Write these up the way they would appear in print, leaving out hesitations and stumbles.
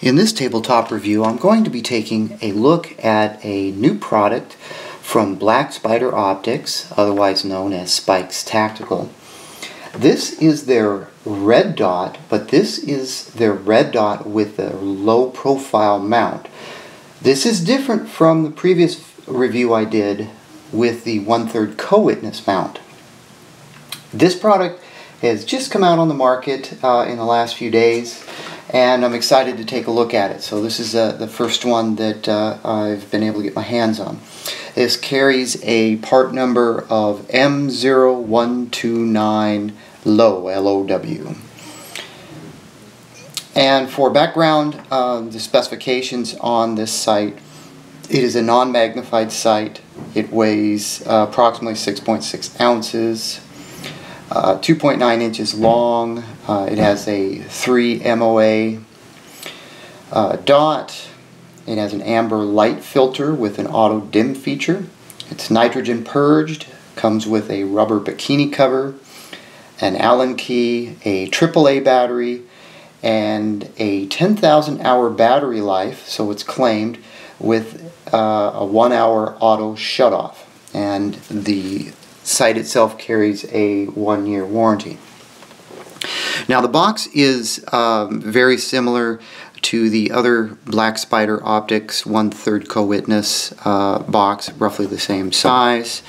In this tabletop review, I'm going to be taking a look at a new product from Black Spider Optics, otherwise known as Spikes Tactical. This is their red dot, but this is their red dot with a low profile mount. This is different from the previous review I did with the 1/3 co-witness mount. This product has just come out on the market in the last few days, and I'm excited to take a look at it. So this is the first one that I've been able to get my hands on. This carries a part number of M0129 LOW, L-O-W. And for background, the specifications on this sight: it is a non-magnified sight. It weighs approximately 6.6 ounces, 2.9 inches long. It has a 3 MOA dot. It has an amber light filter with an auto dim feature. It's nitrogen purged. Comes with a rubber bikini cover, an Allen key, a AAA battery, and a 10,000 hour battery life, so it's claimed, with a 1 hour auto shutoff. And the sight itself carries a 1-year warranty. Now the box is very similar to the other Black Spider Optics 1/3 co-witness box, roughly the same size.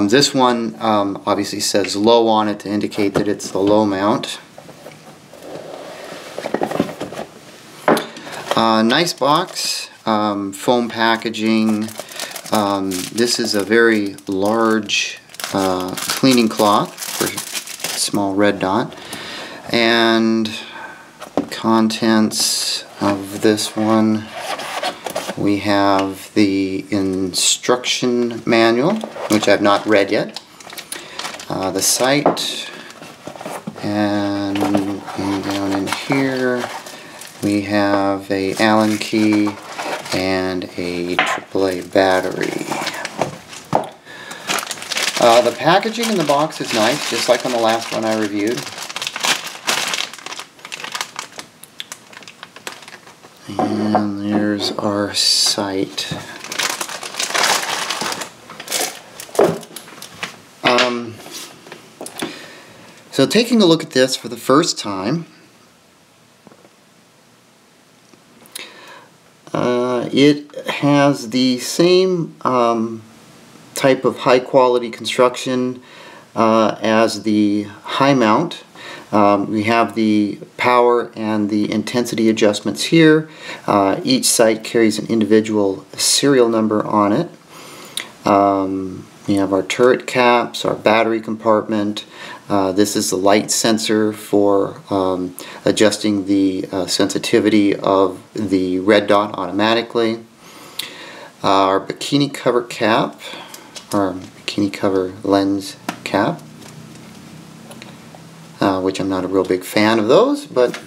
This one obviously says low on it to indicate that it's the low mount. Nice box, foam packaging. This is a very large cleaning cloth for small red dot, and contents of this one, we have the instruction manual, which I've not read yet, the sight, and down in here we have a Allen key and a AAA battery. The packaging in the box is nice, just like on the last one I reviewed. And there's our sight. So taking a look at this for the first time, it has the same type of high quality construction as the high mount. We have the power and the intensity adjustments here. Each sight carries an individual serial number on it. We have our turret caps, our battery compartment. This is the light sensor for adjusting the sensitivity of the red dot automatically. Our bikini cover cap, or bikini cover lens cap, which I'm not a real big fan of those, but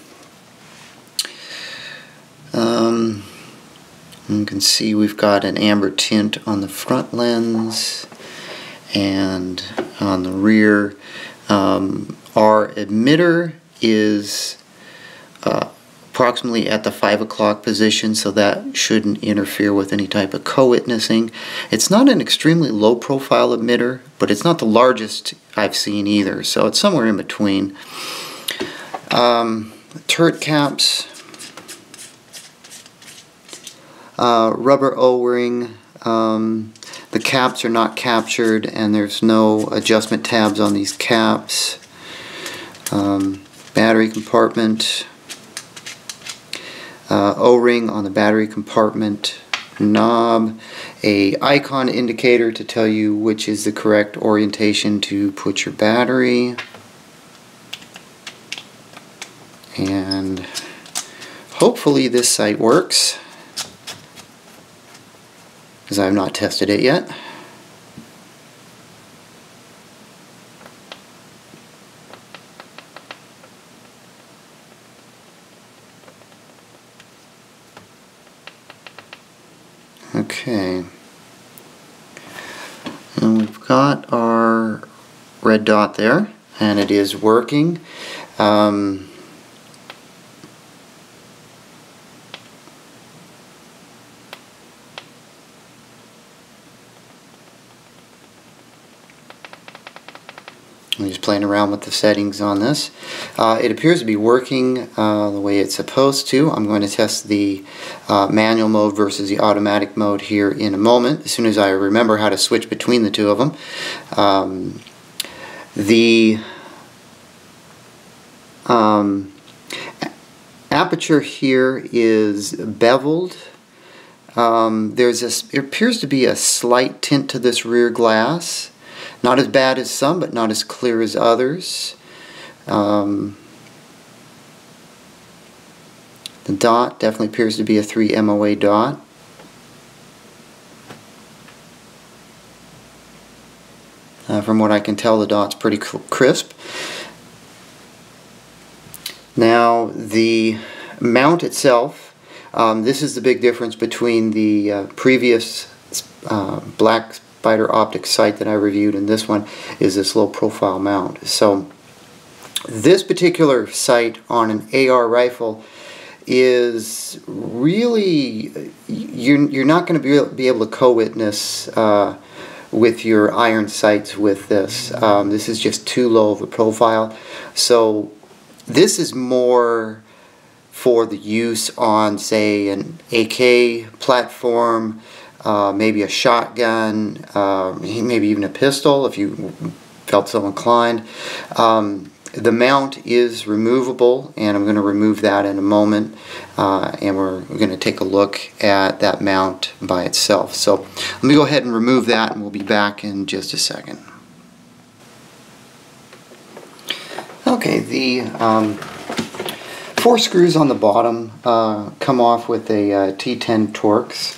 you can see we've got an amber tint on the front lens, and on the rear our emitter is approximately at the 5 o'clock position, so that shouldn't interfere with any type of co-witnessing. It's not an extremely low profile emitter, but it's not the largest I've seen either, so it's somewhere in between. Turret caps, rubber O-ring. The caps are not captured, and there's no adjustment tabs on these caps. Battery compartment, O-ring on the battery compartment knob, a icon indicator to tell you which is the correct orientation to put your battery, and hopefully this sight works, because I have not tested it yet. Okay, and we've got our red dot there, and it is working. I'm just playing around with the settings on this. It appears to be working the way it's supposed to. I'm going to test the manual mode versus the automatic mode here in a moment, as soon as I remember how to switch between the two of them. The aperture here is beveled. It appears to be a slight tint to this rear glass. Not as bad as some, but not as clear as others. The dot definitely appears to be a 3 MOA dot. From what I can tell, the dot's pretty crisp. Now, the mount itself, this is the big difference between the previous Black Spider Optics sight that I reviewed and this one, is this low profile mount. So this particular sight on an AR rifle is really, you're not going to be able to co-witness with your iron sights with this. This is just too low of a profile. So this is more for the use on, say, an AK platform, maybe a shotgun, maybe even a pistol if you felt so inclined. The mount is removable, and I'm going to remove that in a moment, and we're going to take a look at that mount by itself. So let me go ahead and remove that, and we'll be back in just a second. Okay, the 4 screws on the bottom come off with a T10 Torx.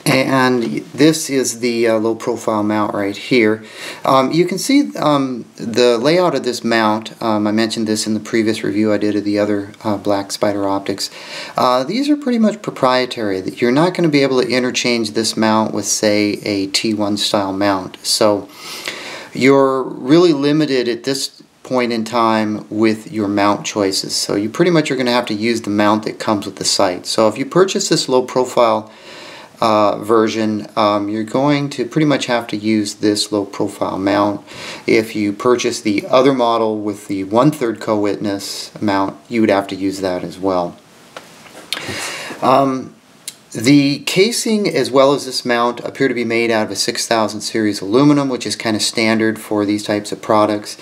And this is the low profile mount right here. You can see the layout of this mount. I mentioned this in the previous review I did of the other Black Spider Optics. These are pretty much proprietary. You're not going to be able to interchange this mount with, say, a T1 style mount. So you're really limited at this point in time with your mount choices. So you pretty much are going to have to use the mount that comes with the sight. So if you purchase this low profile version, you're going to pretty much have to use this low profile mount. If you purchase the other model with the 1/3 co-witness mount, you would have to use that as well. The casing as well as this mount appear to be made out of a 6000 series aluminum, which is kind of standard for these types of products.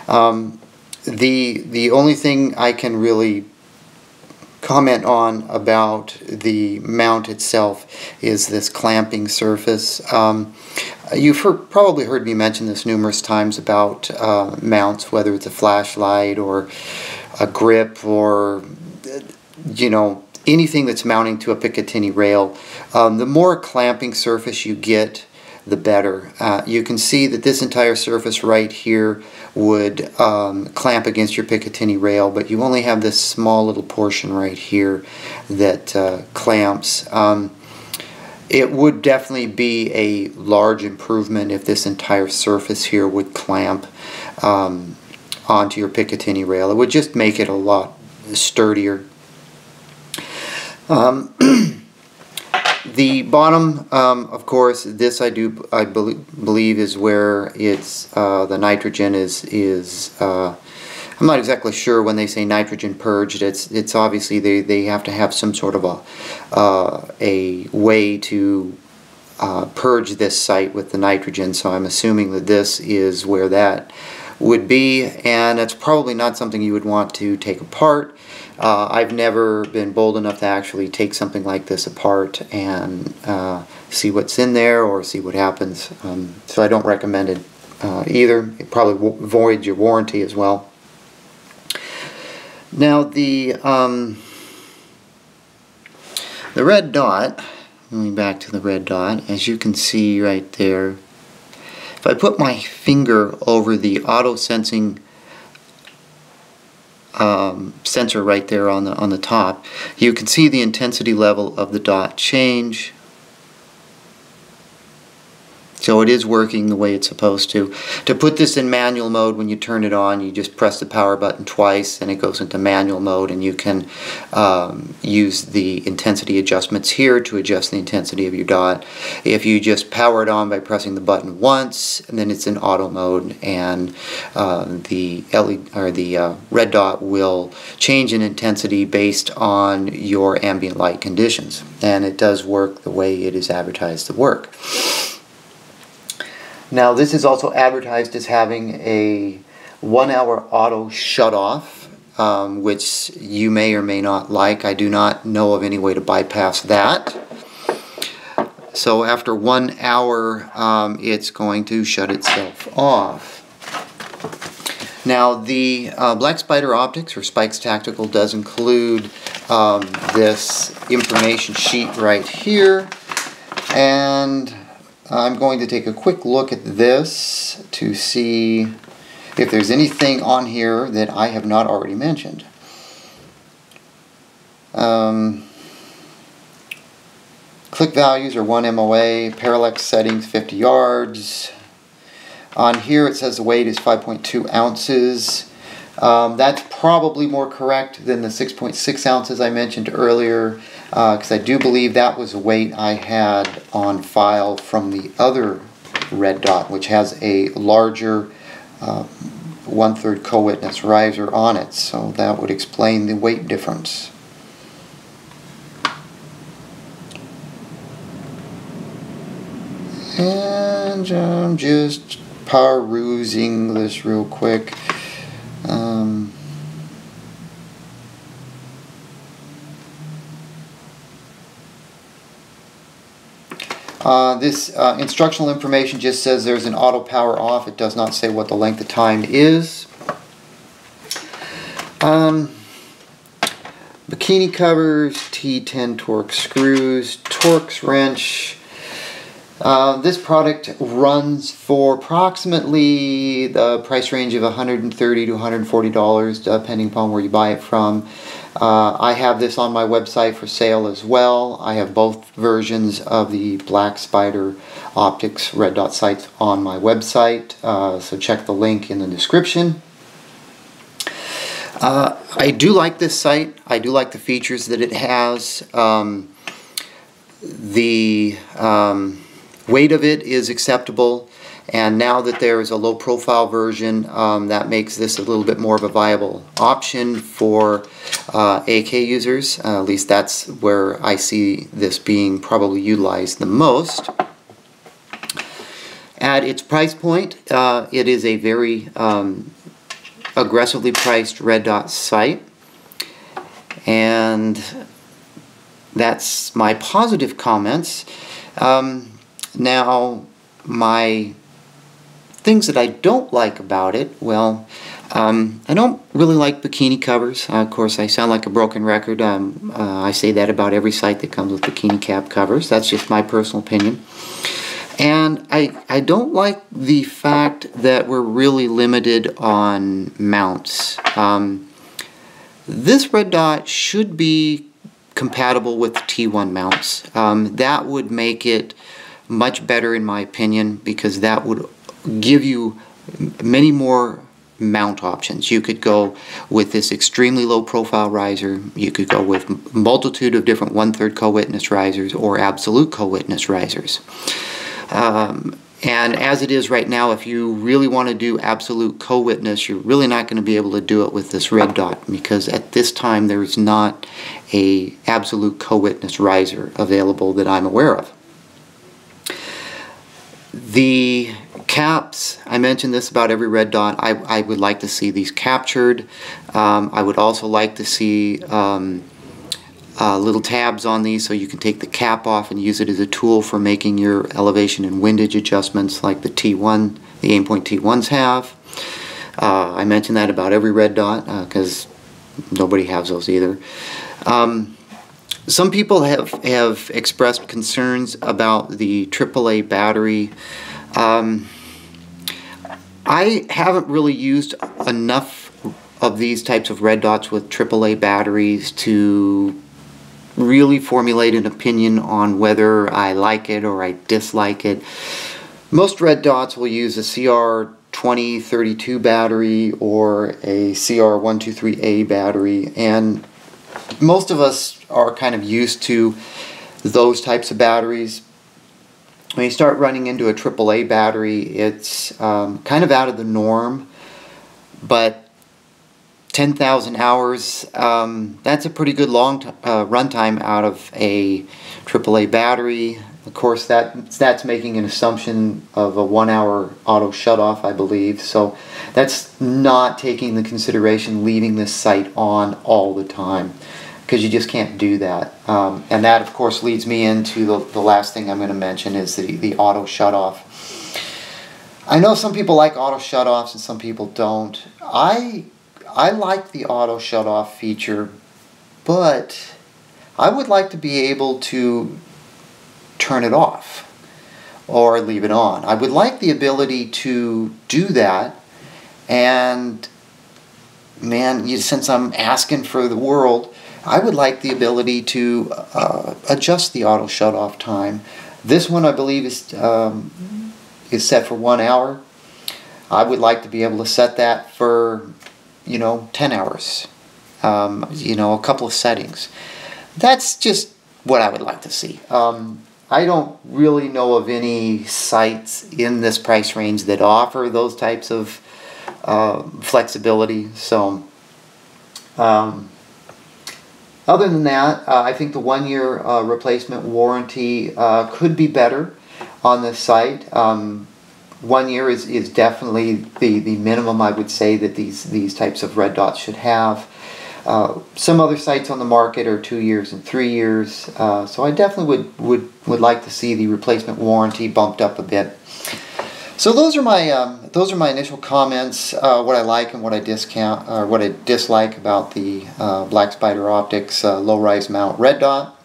The only thing I can really comment on about the mount itself is this clamping surface. You've probably heard me mention this numerous times about mounts, whether it's a flashlight or a grip or, you know, anything that's mounting to a Picatinny rail. The more clamping surface you get, the better. You can see that this entire surface right here would clamp against your Picatinny rail, but you only have this small little portion right here that clamps. It would definitely be a large improvement if this entire surface here would clamp onto your Picatinny rail. It would just make it a lot sturdier. The bottom, of course, this I believe is where it's the nitrogen is. I'm not exactly sure when they say nitrogen purged. It's obviously they have to have some sort of a way to purge this site with the nitrogen. So I'm assuming that this is where that would be, and it's probably not something you would want to take apart. I've never been bold enough to actually take something like this apart and see what's in there or see what happens. So I don't recommend it either. It probably voids your warranty as well. Now the red dot, going back to the red dot, as you can see right there, if I put my finger over the auto sensing sensor right there on the top, you can see the intensity level of the dot change. So it is working the way it's supposed to. To put this in manual mode, when you turn it on, you just press the power button twice and it goes into manual mode, and you can use the intensity adjustments here to adjust the intensity of your dot. If you just power it on by pressing the button once, and then it's in auto mode, and the LED, or the red dot will change in intensity based on your ambient light conditions. And it does work the way it is advertised to work. Now, this is also advertised as having a 1-hour auto shut-off, which you may or may not like. I do not know of any way to bypass that. So after 1 hour, it's going to shut itself off. Now, the Black Spider Optics, or Spikes Tactical, does include this information sheet right here, and I'm going to take a quick look at this to see if there's anything on here that I have not already mentioned. Click values are 1 MOA, parallax settings 50 yards. On here it says the weight is 5.2 ounces. That's probably more correct than the 6.6 ounces I mentioned earlier, because I do believe that was the weight I had on file from the other red dot, which has a larger 1/3 co-witness riser on it, so that would explain the weight difference. And I'm just perusing this real quick. This instructional information just says there's an auto power off. It does not say what the length of time is. Bikini covers, T10 Torx screws, Torx wrench. This product runs for approximately the price range of $130 to $140, depending upon where you buy it from. I have this on my website for sale as well. I have both versions of the Black Spider Optics red dot sights on my website, so check the link in the description. I do like this sight. I do like the features that it has. The weight of it is acceptable, and now that there is a low profile version, that makes this a little bit more of a viable option for AK users. At least that's where I see this being probably utilized the most. At its price point, it is a very aggressively priced red dot sight, and that's my positive comments. Now, my things that I don't like about it, well, I don't really like bikini covers. Of course, I sound like a broken record. I say that about every sight that comes with bikini cap covers. That's just my personal opinion. And I don't like the fact that we're really limited on mounts. This red dot should be compatible with T1 mounts. That would make it much better in my opinion, because that would give you many more mount options. You could go with this extremely low profile riser, you could go with a multitude of different 1/3 co-witness risers or absolute co-witness risers. And as it is right now, if you really want to do absolute co-witness, you're really not going to be able to do it with this red dot, because at this time there is not a absolute co-witness riser available that I'm aware of. The caps, I mentioned this about every red dot. I would like to see these captured. I would also like to see little tabs on these so you can take the cap off and use it as a tool for making your elevation and windage adjustments like the T1, the Aimpoint T1s have. I mentioned that about every red dot because nobody has those either. Some people have expressed concerns about the AAA battery. I haven't really used enough of these types of red dots with AAA batteries to really formulate an opinion on whether I like it or I dislike it. Most red dots will use a CR2032 battery or a CR123A battery, and most of us are kind of used to those types of batteries. When you start running into a AAA battery, it's kind of out of the norm, but 10,000 hours, that's a pretty good long runtime out of a AAA battery. Of course, that's making an assumption of a 1 hour auto shutoff, I believe. So that's not taking the consideration leaving this sight on all the time, because you just can't do that. And that, of course, leads me into the last thing I'm going to mention is the auto shutoff. I know some people like auto shutoffs and some people don't. I like the auto shutoff feature, but I would like to be able to turn it off or leave it on. I would like the ability to do that, and man, since I'm asking for the world, I would like the ability to adjust the auto shutoff time. This one, I believe, is set for 1 hour. I would like to be able to set that for, 10 hours. A couple of settings. That's just what I would like to see. I don't really know of any sites in this price range that offer those types of flexibility. So, other than that, I think the 1 year replacement warranty could be better on this site. 1 year is definitely the minimum I would say that these types of red dots should have. Some other sites on the market are 2 years and 3 years, so I definitely would like to see the replacement warranty bumped up a bit. So those are my initial comments. What I like and what I dislike about the Black Spider Optics low-rise mount red dot.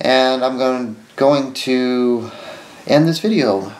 And I'm going to end this video.